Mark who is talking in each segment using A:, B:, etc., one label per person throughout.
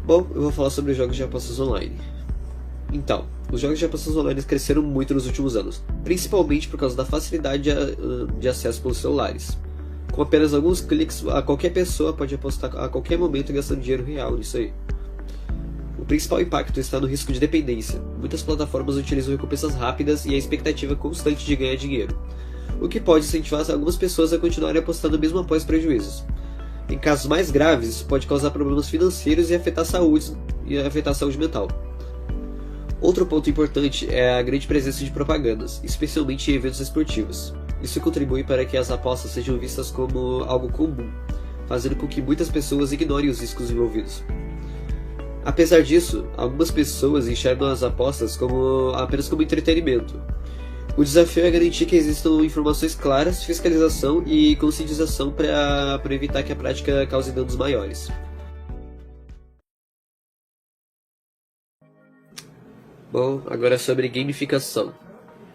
A: Bom, eu vou falar sobre os jogos de apostas online. Então, os jogos de apostas online cresceram muito nos últimos anos, principalmente por causa da facilidade de acesso pelos celulares. Com apenas alguns cliques, qualquer pessoa pode apostar a qualquer momento gastando dinheiro real nisso aí. O principal impacto está no risco de dependência. Muitas plataformas utilizam recompensas rápidas e a expectativa constante de ganhar dinheiro, o que pode incentivar algumas pessoas a continuarem apostando mesmo após prejuízos. Em casos mais graves, isso pode causar problemas financeiros e afetar a saúde mental. Outro ponto importante é a grande presença de propagandas, especialmente em eventos esportivos. Isso contribui para que as apostas sejam vistas como algo comum, fazendo com que muitas pessoas ignorem os riscos envolvidos. Apesar disso, algumas pessoas enxergam as apostas apenas como entretenimento. O desafio é garantir que existam informações claras, fiscalização e conscientização para evitar que a prática cause danos maiores. Bom, agora sobre gamificação.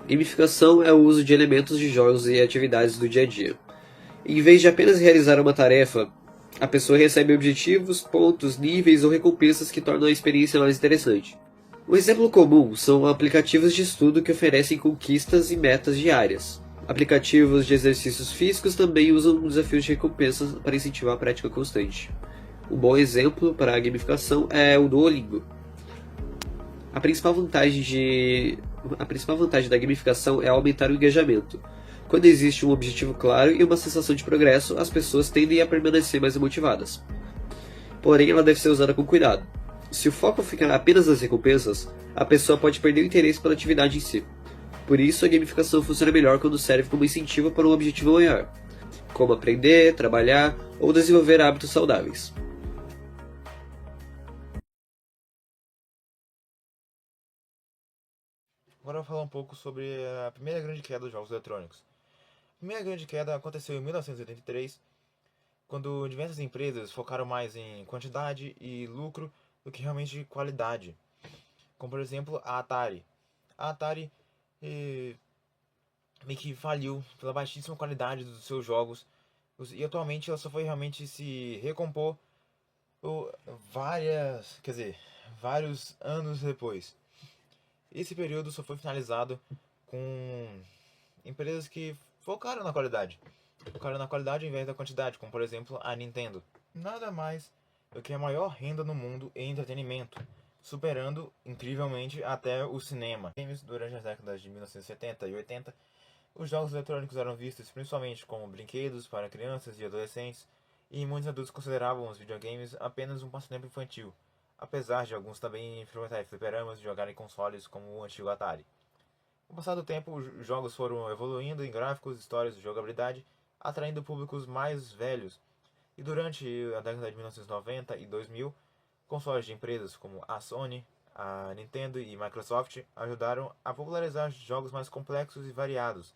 A: Gamificação é o uso de elementos de jogos e atividades do dia a dia. Em vez de apenas realizar uma tarefa, a pessoa recebe objetivos, pontos, níveis ou recompensas que tornam a experiência mais interessante. Um exemplo comum são aplicativos de estudo que oferecem conquistas e metas diárias. Aplicativos de exercícios físicos também usam desafios de recompensas para incentivar a prática constante. Um bom exemplo para a gamificação é o Duolingo. A principal vantagem da gamificação é aumentar o engajamento. Quando existe um objetivo claro e uma sensação de progresso, as pessoas tendem a permanecer mais motivadas. Porém, ela deve ser usada com cuidado. Se o foco ficar apenas nas recompensas, a pessoa pode perder o interesse pela atividade em si. Por isso, a gamificação funciona melhor quando serve como incentivo para um objetivo maior, como aprender, trabalhar ou desenvolver hábitos saudáveis.
B: Agora eu vou falar um pouco sobre a primeira grande queda dos jogos eletrônicos. A primeira grande queda aconteceu em 1983, quando diversas empresas focaram mais em quantidade e lucro do que realmente qualidade. Como por exemplo a Atari. A Atari meio que faliu pela baixíssima qualidade dos seus jogos e atualmente ela só foi realmente se recompor vários anos depois. Esse período só foi finalizado com empresas que focaram na qualidade ao invés da quantidade, como por exemplo a Nintendo. Nada mais do que a maior renda no mundo em entretenimento, superando incrivelmente até o cinema. Durante as décadas de 1970 e 80, os jogos eletrônicos eram vistos principalmente como brinquedos para crianças e adolescentes, e muitos adultos consideravam os videogames apenas um passatempo infantil, apesar de alguns também frequentarem fliperamas e jogarem consoles como o antigo Atari. Com o passar do tempo, os jogos foram evoluindo em gráficos, histórias e jogabilidade, atraindo públicos mais velhos. E durante a década de 1990 e 2000, consoles de empresas como a Sony, a Nintendo e Microsoft ajudaram a popularizar jogos mais complexos e variados,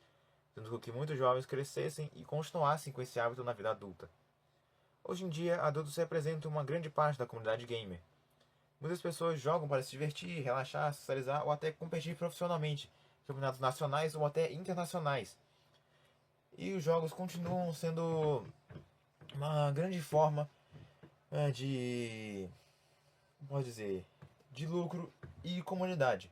B: fazendo com que muitos jovens crescessem e continuassem com esse hábito na vida adulta. Hoje em dia, adultos representam uma grande parte da comunidade gamer. Muitas pessoas jogam para se divertir, relaxar, socializar ou até competir profissionalmente, campeonatos nacionais ou até internacionais. E os jogos continuam sendo uma grande forma de, pode dizer, de lucro e comunidade.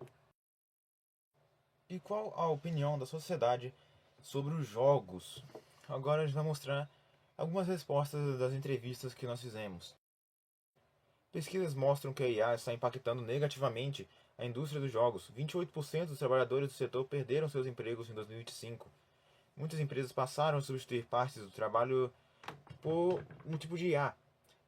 B: E qual a opinião da sociedade sobre os jogos? Agora a gente vai mostrar algumas respostas das entrevistas que nós fizemos. Pesquisas mostram que a IA está impactando negativamente a indústria dos jogos. 28% dos trabalhadores do setor perderam seus empregos em 2025. Muitas empresas passaram a substituir partes do trabalho por um tipo de IA.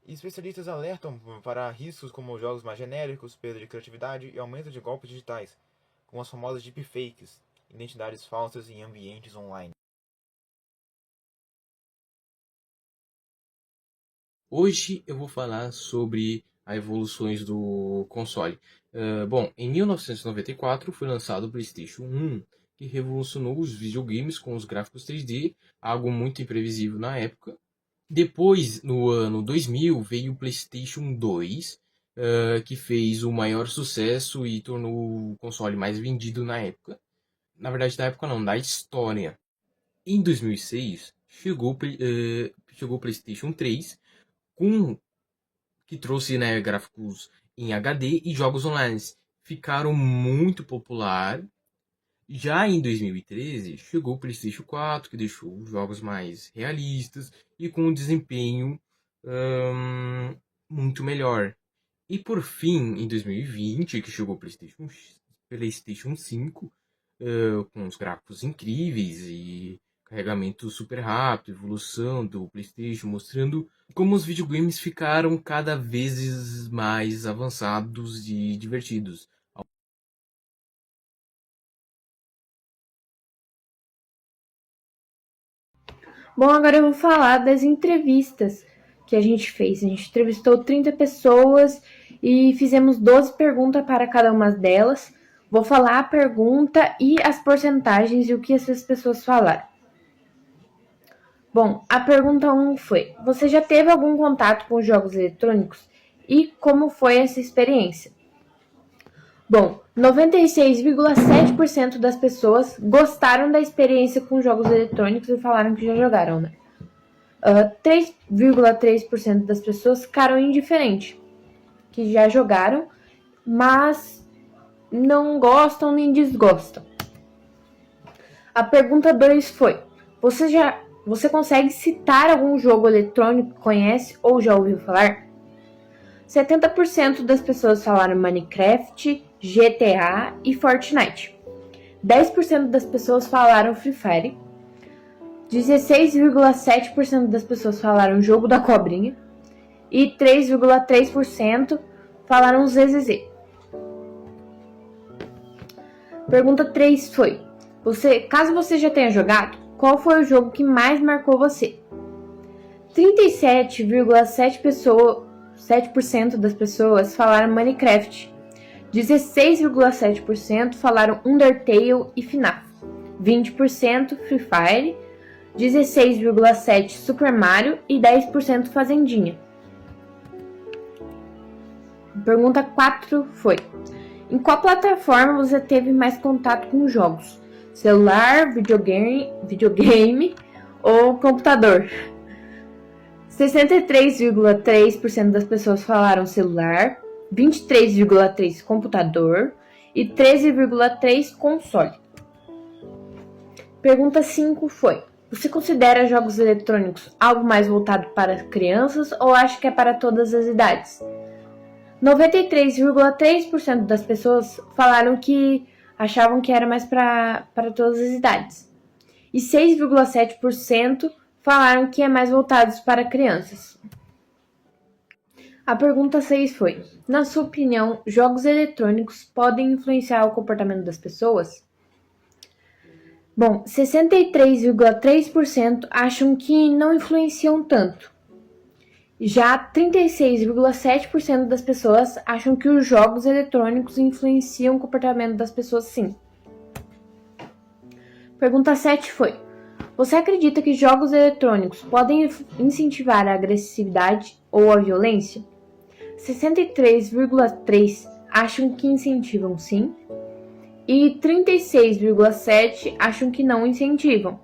B: E especialistas alertam para riscos como jogos mais genéricos, perda de criatividade e aumento de golpes digitais, como as famosas deepfakes, identidades falsas em ambientes online.
C: Hoje eu vou falar sobre as evoluções do console. Bom, em 1994 foi lançado o PlayStation 1, que revolucionou os videogames com os gráficos 3D, algo muito imprevisível na época. Depois, no ano 2000, veio o PlayStation 2, que fez o maior sucesso e tornou o console mais vendido na época. Na verdade, da época não, da história. Em 2006, chegou o PlayStation 3, com que trouxe, né, gráficos em HD e jogos online. Ficaram muito popular. Já em 2013, chegou o PlayStation 4, que deixou os jogos mais realistas e com um desempenho muito melhor. E por fim, em 2020, que chegou o PlayStation 5, com os gráficos incríveis e carregamento super rápido, evolução do PlayStation, mostrando como os videogames ficaram cada vez mais avançados e divertidos.
D: Bom, agora eu vou falar das entrevistas que a gente fez. A gente entrevistou 30 pessoas e fizemos 12 perguntas para cada uma delas. Vou falar a pergunta e as porcentagens e o que essas pessoas falaram. Bom, a pergunta 1 foi: você já teve algum contato com jogos eletrônicos? E como foi essa experiência? Bom, 96,7% das pessoas gostaram da experiência com jogos eletrônicos e falaram que já jogaram, né? 3,3% das pessoas ficaram indiferentes, que já jogaram, mas não gostam nem desgostam. A pergunta 2 foi: você consegue citar algum jogo eletrônico que conhece ou já ouviu falar? 70% das pessoas falaram Minecraft, GTA e Fortnite. 10% das pessoas falaram Free Fire. 16,7% das pessoas falaram Jogo da Cobrinha. E 3,3% falaram ZZZ. Pergunta 3 foi: caso você já tenha jogado, qual foi o jogo que mais marcou você? 37,7% das pessoas falaram Minecraft. 16,7% falaram Undertale e FNAF. 20% Free Fire. 16,7% Super Mario e 10% Fazendinha. Pergunta 4 foi: em qual plataforma você teve mais contato com jogos? Celular, videogame ou computador? 63,3% das pessoas falaram celular, 23,3% computador e 13,3% console. Pergunta 5 foi: você considera jogos eletrônicos algo mais voltado para crianças ou acha que é para todas as idades? 93,3% das pessoas falaram que achavam que era mais para todas as idades. E 6,7% falaram que é mais voltados para crianças. A pergunta 6 foi: na sua opinião, jogos eletrônicos podem influenciar o comportamento das pessoas? Bom, 63,3% acham que não influenciam tanto. Já 36,7% das pessoas acham que os jogos eletrônicos influenciam o comportamento das pessoas, sim. Pergunta 7 foi: você acredita que jogos eletrônicos podem incentivar a agressividade ou a violência? 63,3% acham que incentivam, sim. E 36,7% acham que não incentivam.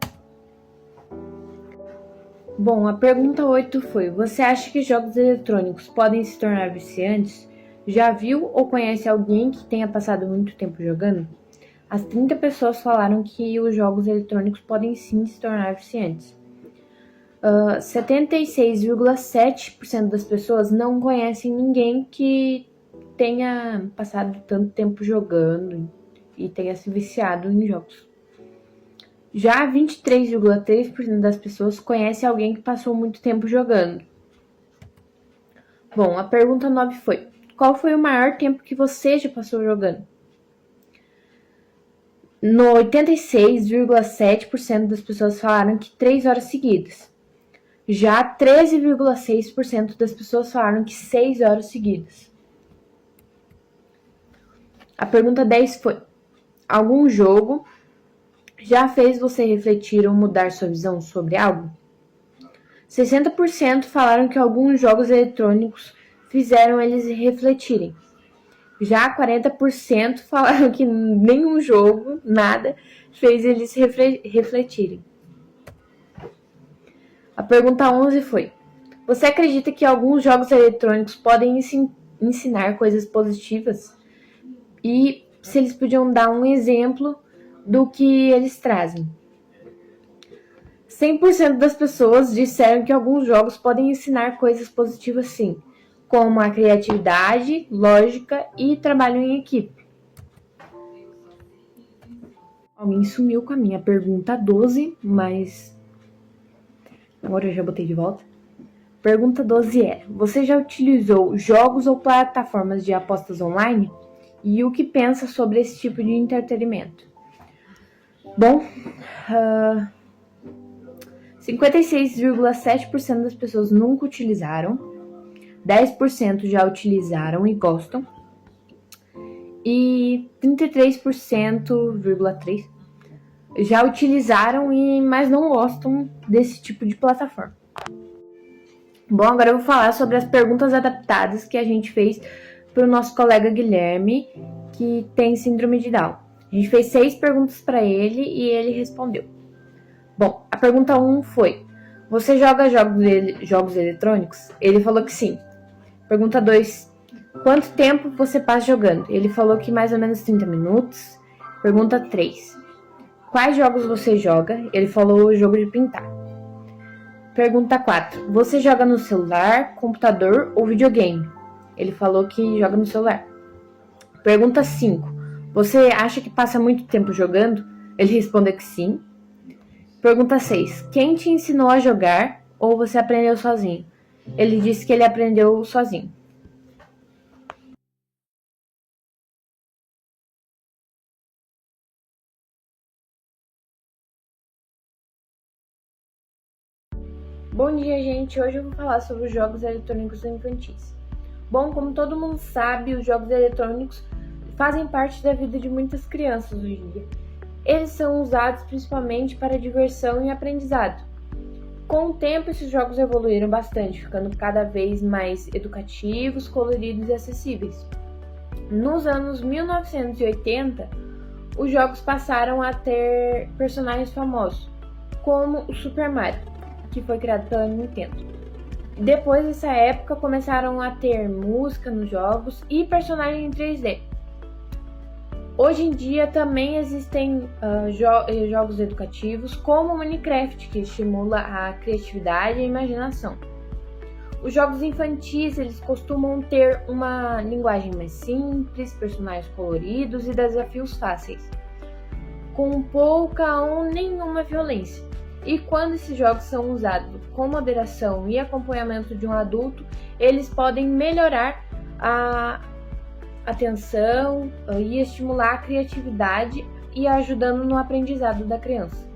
D: Bom, a pergunta 8 foi: você acha que jogos eletrônicos podem se tornar viciantes? Já viu ou conhece alguém que tenha passado muito tempo jogando? As 30 pessoas falaram que os jogos eletrônicos podem sim se tornar viciantes. 76,7% das pessoas não conhecem ninguém que tenha passado tanto tempo jogando e tenha se viciado em jogos. Já 23,3% das pessoas conhecem alguém que passou muito tempo jogando. Bom, a pergunta 9 foi: qual foi o maior tempo que você já passou jogando? No 86,7% das pessoas falaram que 3 horas seguidas. Já 13,6% das pessoas falaram que 6 horas seguidas. A pergunta 10 foi: algum jogo já fez você refletir ou mudar sua visão sobre algo? 60% falaram que alguns jogos eletrônicos fizeram eles refletirem. Já 40% falaram que nenhum jogo, nada, fez eles refletirem. A pergunta 11 foi: Você acredita que alguns jogos eletrônicos podem ensinar coisas positivas? E se eles podiam dar um exemplo do que eles trazem? 100% das pessoas disseram que alguns jogos podem ensinar coisas positivas sim, como a criatividade, lógica e trabalho em equipe. Alguém sumiu com a minha pergunta 12, mas agora eu já botei de volta. Pergunta 12 é: você já utilizou jogos ou plataformas de apostas online? E o que pensa sobre esse tipo de entretenimento? Bom, 56,7% das pessoas nunca utilizaram, 10% já utilizaram e gostam, e 33,3% já utilizaram mas não gostam desse tipo de plataforma. Bom, agora eu vou falar sobre as perguntas adaptadas que a gente fez para o nosso colega Guilherme, que tem síndrome de Down. A gente fez 6 perguntas para ele e ele respondeu. Bom, a pergunta 1 foi: você joga jogos eletrônicos? Ele falou que sim. Pergunta 2: quanto tempo você passa jogando? Ele falou que mais ou menos 30 minutos. Pergunta 3: quais jogos você joga? Ele falou o jogo de pintar. Pergunta 4: você joga no celular, computador ou videogame? Ele falou que joga no celular. Pergunta 5: você acha que passa muito tempo jogando? Ele respondeu que sim. Pergunta 6: quem te ensinou a jogar ou você aprendeu sozinho? Ele disse que ele aprendeu sozinho. Bom dia, gente! Hoje eu vou falar sobre os jogos eletrônicos infantis. Bom, como todo mundo sabe, os jogos eletrônicos fazem parte da vida de muitas crianças hoje em dia. Eles são usados principalmente para diversão e aprendizado. Com o tempo, esses jogos evoluíram bastante, ficando cada vez mais educativos, coloridos e acessíveis. Nos anos 1980, os jogos passaram a ter personagens famosos, como o Super Mario, que foi criado pela Nintendo. Depois dessa época, começaram a ter música nos jogos e personagens em 3D. Hoje em dia também existem jogos educativos como o Minecraft, que estimula a criatividade e a imaginação. Os jogos infantis eles costumam ter uma linguagem mais simples, personagens coloridos e desafios fáceis, com pouca ou nenhuma violência. E quando esses jogos são usados com moderação e acompanhamento de um adulto, eles podem melhorar a atenção e estimular a criatividade e ajudando no aprendizado da criança.